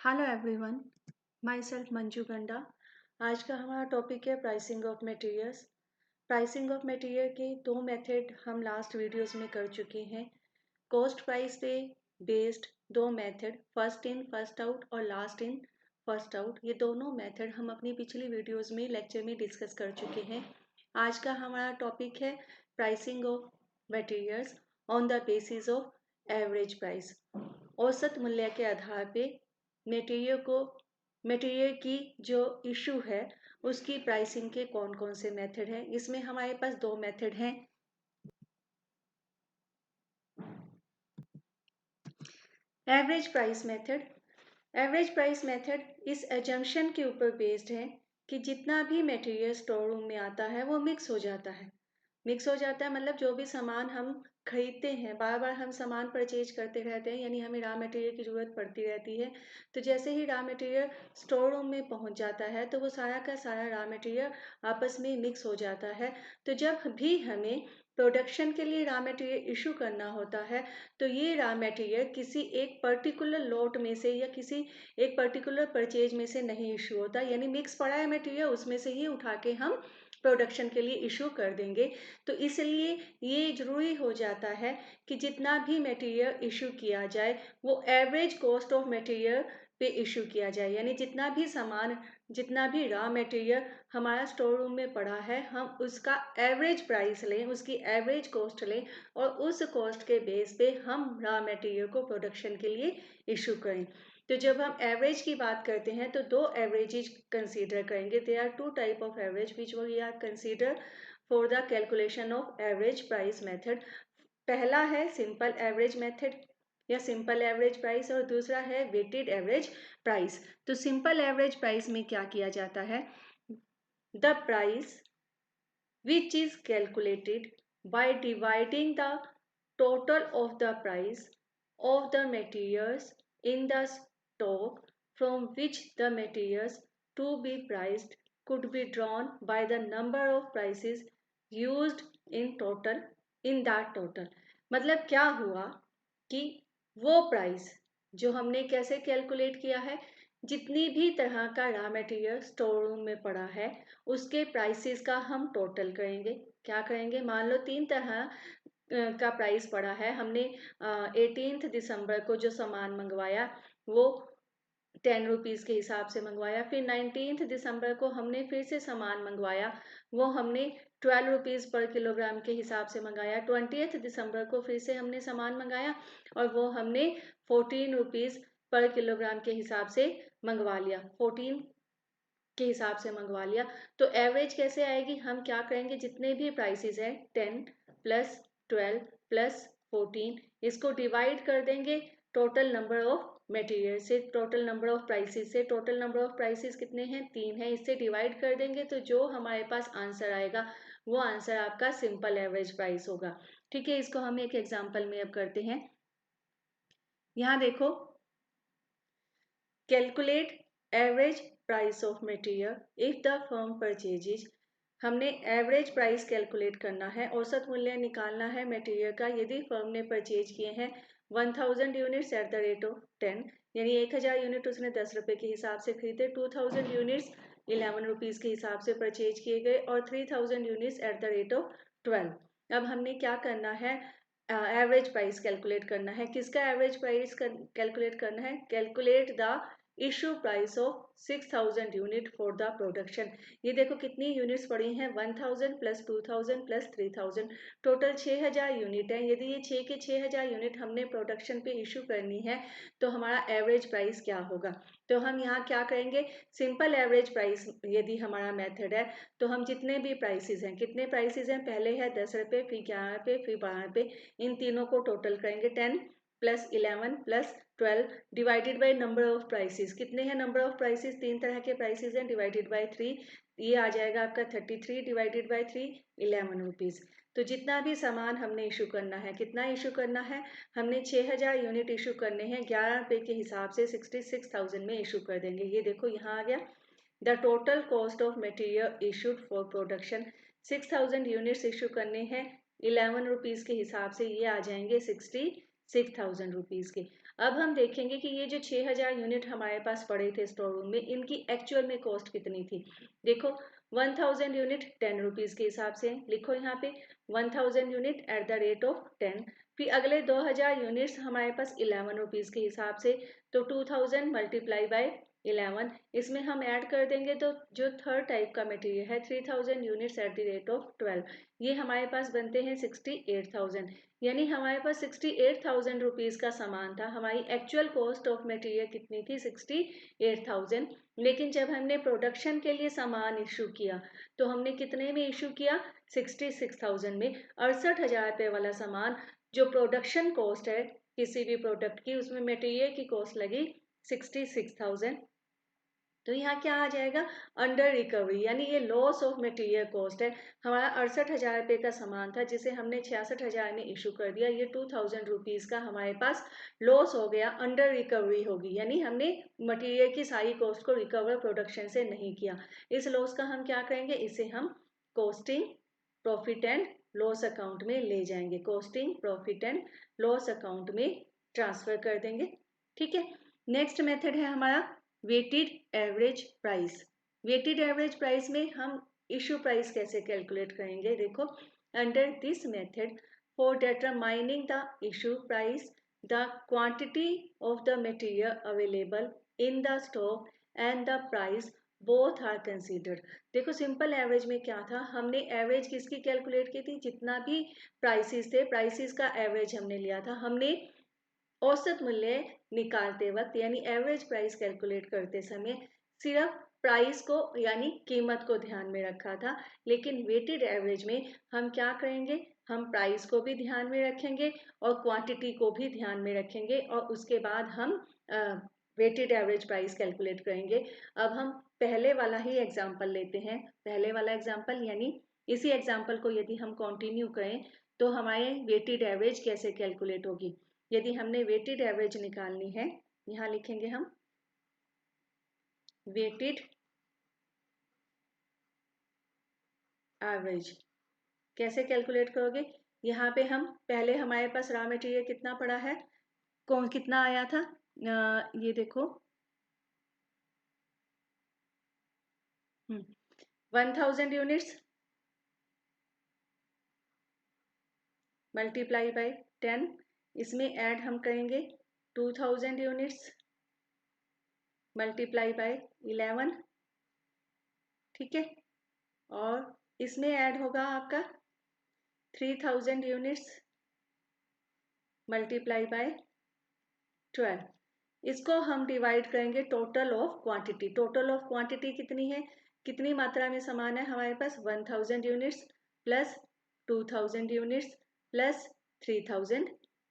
Hello everyone, my self Manju गंडा। आज का हमारा टॉपिक है pricing of materials. Pricing of material के दो मेथड हम लास्ट वीडियोस में कर चुके हैं। कॉस्ट प्राइस पे बेस्ड दो method, first in first out और लास्ट इन फर्स्ट आउट, ये दोनों मेथड हम अपनी पिछली वीडियोस में लेक्चर में डिस्कस कर चुके हैं। आज का हमारा टॉपिक है pricing of materials on the basis of average price. औसत मूल्य के आधार पे मटेरियल की जो इशू है उसकी प्राइसिंग के कौन कौन से मेथड हैं। इसमें हमारे पास दो मेथड हैं। Average price method. Average price method इस एजम्पशन के ऊपर बेस्ड है कि जितना भी मटेरियल स्टोर रूम में आता है वो मिक्स हो जाता है। मिक्स हो जाता है मतलब जो भी सामान हम खरीदते हैं, बार बार हम सामान परचेज करते रहते हैं, यानी हमें रॉ मटेरियल की ज़रूरत पड़ती रहती है। तो जैसे ही रॉ मटेरियल स्टोर रूम में पहुंच जाता है तो वो सारा का सारा रॉ मटेरियल आपस में मिक्स हो जाता है। तो जब भी हमें प्रोडक्शन के लिए रॉ मटेरियल इशू करना होता है तो ये रॉ मटेरियल किसी एक पर्टिकुलर लॉट में से या किसी एक पर्टिकुलर परचेज में से नहीं इशू होता, यानी मिक्स पड़ा है मटेरियल उसमें से ही उठा के हम प्रोडक्शन के लिए इशू कर देंगे। तो इसलिए ये जरूरी हो जाता है कि जितना भी मटेरियल इशू किया जाए वो एवरेज कॉस्ट ऑफ मटेरियल पे इशू किया जाए, यानी जितना भी सामान, जितना भी रॉ मटेरियल हमारा स्टोर रूम में पड़ा है हम उसका एवरेज प्राइस लें, उसकी एवरेज कॉस्ट लें और उस कॉस्ट के बेस पे हम रॉ मटेरियल को प्रोडक्शन के लिए इशू करें। तो जब हम एवरेज की बात करते हैं तो दो एवरेजेज कंसीडर करेंगे। There are two type of average which we are consider for the calculation of average price method. पहला है सिंपल एवरेज मेथड या सिंपल एवरेज प्राइस और दूसरा है वेटेड एवरेज प्राइस। तो सिंपल एवरेज प्राइस में क्या किया जाता है, the price which is calculated by dividing the total of the price of the materials in the stock from which the materials to be priced could be drawn by the number of prices used in that total। मतलब क्या हुआ कि वो price जो हमने कैसे calculate किया है, जितनी भी तरह का रॉ मटेरियल स्टोर रूम में पड़ा है उसके प्राइसेस का हम टोटल करेंगे। क्या करेंगे, मान लो 3 तरह का प्राइस पड़ा है। हमने 18 दिसंबर को जो सामान मंगवाया वो 10 रुपीज़ के हिसाब से मंगवाया। फिर 19 दिसंबर को हमने फिर से सामान मंगवाया, वो हमने 12 रुपीज़ पर किलोग्राम के हिसाब से मंगाया। 20 दिसंबर को फिर से हमने सामान मंगाया और वो हमने 14 रुपीज़ पर किलोग्राम के हिसाब से मंगवा लिया, 14 के हिसाब से मंगवा लिया। तो एवरेज कैसे आएगी, हम क्या करेंगे, जितने भी प्राइसेस हैं 10 प्लस 12 प्लस 14 इसको डिवाइड कर देंगे टोटल नंबर ऑफ मटेरियल से, टोटल नंबर ऑफ प्राइसेस से। टोटल नंबर ऑफ प्राइसेस कितने हैं, 3 है, इससे डिवाइड कर देंगे तो जो हमारे पास आंसर आएगा वो आंसर आपका सिंपल एवरेज प्राइस होगा। ठीक है, इसको हम एक एग्जाम्पल में अब करते हैं। यहाँ देखो, calculate average price of material if the firm purchases. हमने एवरेज प्राइस कैलकुलेट करना है, औसत मूल्य निकालना है मटेरियल का यदि फर्म ने परचेज किए हैं 1000 units at the rate of 10, यानी 1000 यूनिट उसने 10 रुपए के हिसाब से खरीदे, 2000 यूनिट्स 11 रुपीज़ के हिसाब से परचेज किए गए और 3000 units at the rate of 12। अब हमने क्या करना है, एवरेज प्राइस कैलकुलेट करना है। किसका एवरेज प्राइस कैलकुलेट करना है, calculate the issue price of 6000 unit for the production. ये देखो कितनी यूनिट्स पड़ी हैं, 1000 प्लस 2000 प्लस 3000, टोटल 6000 यूनिट है। यदि ये 6 के 6000 यूनिट हमने प्रोडक्शन पे इशू करनी है तो हमारा एवरेज प्राइस क्या होगा। तो हम यहाँ क्या करेंगे, सिंपल एवरेज प्राइस यदि हमारा मेथड है तो हम जितने भी प्राइसेस हैं, कितने प्राइसेस हैं, पहले है 10 रुपये, फिर 11 रुपये, फिर 12 रुपये, इन तीनों को टोटल करेंगे 10 plus 11 plus 12 divided by number of prices. कितने हैं नंबर ऑफ प्राइसेस, 3 तरह के प्राइसेस हैं, डिवाइडेड बाय 3, ये आ जाएगा आपका 33 डिवाइडेड बाय 3 11 रुपीज़। तो जितना भी सामान हमने इशू करना है, कितना इशू करना है, हमने 6000 यूनिट इशू करने हैं, 11 रुपये के हिसाब से 66,000 में इशू कर देंगे। ये देखो यहाँ आ गया, the total cost of material issued for production, 6000 units issue करने हैं 11 रुपीज़ के हिसाब से, ये आ जाएंगे 66,000 रुपीज़ के। अब हम देखेंगे कि ये जो 6000 यूनिट हमारे पास पड़े थे स्टोर रूम में, इनकी एक्चुअल में कॉस्ट कितनी थी। देखो 1000 यूनिट 10 रुपीज़ के हिसाब से लिखो यहाँ पे 1000 unit at the rate of 10। फिर अगले 2000 यूनिट्स हमारे पास 11 रुपीज़ के हिसाब से, तो 2000 मल्टीप्लाई बाय 11, इसमें हम ऐड कर देंगे तो जो थर्ड टाइप का मटेरियल है 3000 units at the rate of 12, ये हमारे पास बनते हैं 68,000। यानी हमारे पास 68,000 रुपीज़ का सामान था। हमारी एक्चुअल कॉस्ट ऑफ मटेरियल कितनी थी 68,000, लेकिन जब हमने प्रोडक्शन के लिए सामान इशू किया तो हमने कितने में इशू किया 66,000 में। 68,000 रुपये वाला सामान जो प्रोडक्शन कॉस्ट है किसी भी प्रोडक्ट की, उसमें मटेरियल की कॉस्ट लगी 66,000। तो यहाँ क्या आ जाएगा अंडर रिकवरी, यानी ये लॉस ऑफ मटेरियल कॉस्ट है। हमारा 68,000 रुपये का सामान था जिसे हमने 66,000 में इशू कर दिया, ये 2000 रुपीज़ का हमारे पास लॉस हो गया, अंडर रिकवरी होगी, यानी हमने मटेरियल की सारी कॉस्ट को रिकवर प्रोडक्शन से नहीं किया। इस लॉस का हम क्या करेंगे, इसे हम costing profit and loss account में ले जाएंगे, costing profit and loss account में ट्रांसफर कर देंगे। ठीक है, नेक्स्ट मेथड है हमारा weighted average price. Weighted average price में हम इशू प्राइस कैसे कैलकुलेट करेंगे, देखो under this method for determining the issue price the quantity of the material available in the stock and the price both are considered. देखो simple average में क्या था, हमने एवरेज किसकी कैलकुलेट की थी, जितना भी प्राइसेस थे प्राइसेस का एवरेज हमने लिया था। हमने औसत मूल्य निकालते वक्त यानी एवरेज प्राइस कैलकुलेट करते समय सिर्फ प्राइस को यानी कीमत को ध्यान में रखा था, लेकिन वेटेड एवरेज में हम क्या करेंगे, हम प्राइस को भी ध्यान में रखेंगे और क्वांटिटी को भी ध्यान में रखेंगे और उसके बाद हम वेटेड एवरेज प्राइस कैलकुलेट करेंगे। अब हम पहले वाला ही एग्जाम्पल लेते हैं, पहले वाला एग्जाम्पल यानी इसी एग्जाम्पल को यदि हम कंटिन्यू करें तो हमारे वेटेड एवरेज कैसे कैलकुलेट होगी। यदि हमने वेटेड एवरेज निकालनी है, यहाँ लिखेंगे हम वेटेड एवरेज। कैसे कैलकुलेट करोगे, यहाँ पे हम पहले हमारे पास रॉ मटेरियल कितना पड़ा है, कौन कितना आया था, ये देखो 1000 यूनिट्स मल्टीप्लाई बाय 10, इसमें ऐड हम करेंगे 2000 यूनिट्स मल्टीप्लाई बाय 11, ठीक है, और इसमें ऐड होगा आपका 3000 यूनिट्स मल्टीप्लाई बाय 12। इसको हम डिवाइड करेंगे total of quantity. Total of quantity कितनी है, कितनी मात्रा में सामान है हमारे पास 1000 units plus 2000 units plus 3000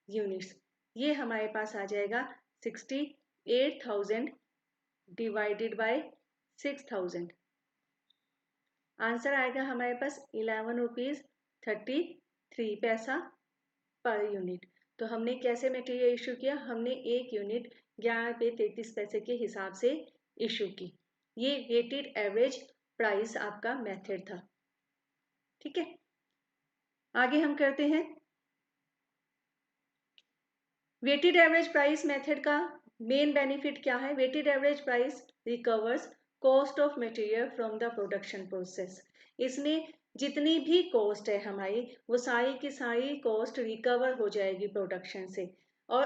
units, ये हमारे पास आ जाएगा 68,000 डिवाइडेड बाय 6000। आंसर आएगा हमारे पास 11 रुपीज़ 33 पैसा पर यूनिट। तो हमने कैसे मटेरियल इशू किया, हमने एक यूनिट 11 रुपये 33 पैसे के हिसाब से इशू की। ये वेटेड एवरेज प्राइस आपका मेथड था। ठीक है, आगे हम करते हैं वेटेड एवरेज प्राइस मेथड का मेन बेनिफिट क्या है। Weighted average price recovers cost of material from the production process. इसमें जितनी भी कॉस्ट है हमारी वो सारी की सारी कॉस्ट रिकवर हो जाएगी प्रोडक्शन से। और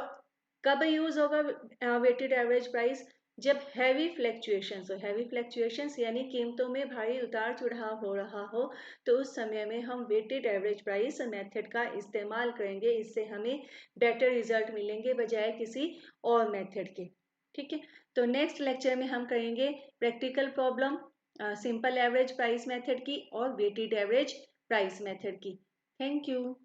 कब यूज होगा वेटेड एवरेज प्राइस, जब हैवी फ्लैक्चुएशंस हो। हैवी फ्लैक्चुएशंस यानी कीमतों में भारी उतार चढ़ाव हो रहा हो, तो उस समय में हम वेटेड एवरेज प्राइस मेथड का इस्तेमाल करेंगे। इससे हमें बेटर रिजल्ट मिलेंगे बजाय किसी और मेथड के। ठीक है, तो नेक्स्ट लेक्चर में हम करेंगे practical problem simple average price method की और वेटेड एवरेज प्राइस मेथड की। Thank you.